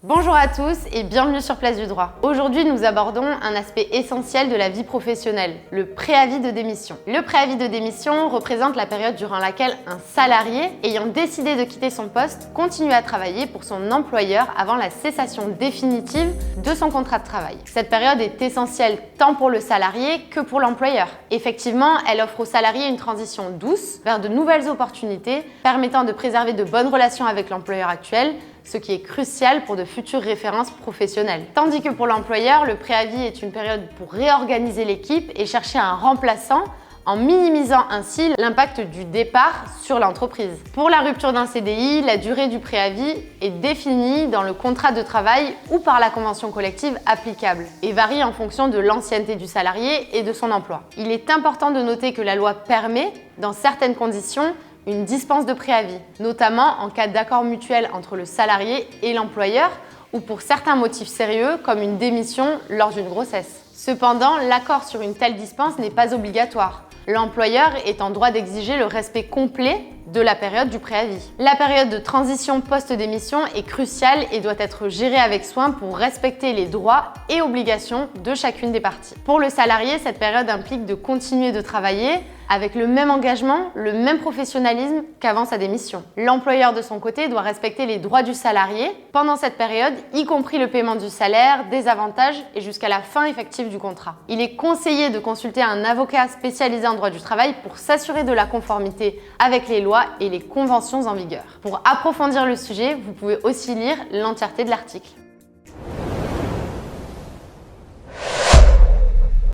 Bonjour à tous et bienvenue sur Place du Droit. Aujourd'hui, nous abordons un aspect essentiel de la vie professionnelle, le préavis de démission. Le préavis de démission représente la période durant laquelle un salarié ayant décidé de quitter son poste continue à travailler pour son employeur avant la cessation définitive de son contrat de travail. Cette période est essentielle tant pour le salarié que pour l'employeur. Effectivement, elle offre au salarié une transition douce vers de nouvelles opportunités permettant de préserver de bonnes relations avec l'employeur actuel, ce qui est crucial pour de futures références professionnelles. Tandis que pour l'employeur, le préavis est une période pour réorganiser l'équipe et chercher un remplaçant en minimisant ainsi l'impact du départ sur l'entreprise. Pour la rupture d'un CDI, la durée du préavis est définie dans le contrat de travail ou par la convention collective applicable et varie en fonction de l'ancienneté du salarié et de son emploi. Il est important de noter que la loi permet, dans certaines conditions, une dispense de préavis, notamment en cas d'accord mutuel entre le salarié et l'employeur ou pour certains motifs sérieux comme une démission lors d'une grossesse. Cependant, l'accord sur une telle dispense n'est pas obligatoire. L'employeur est en droit d'exiger le respect complet de la période du préavis. La période de transition post-démission est cruciale et doit être gérée avec soin pour respecter les droits et obligations de chacune des parties. Pour le salarié, cette période implique de continuer de travailler avec le même engagement, le même professionnalisme qu'avant sa démission. L'employeur de son côté doit respecter les droits du salarié pendant cette période, y compris le paiement du salaire, des avantages et jusqu'à la fin effective du contrat. Il est conseillé de consulter un avocat spécialisé en droit du travail pour s'assurer de la conformité avec les lois et les conventions en vigueur. Pour approfondir le sujet, vous pouvez aussi lire l'entièreté de l'article.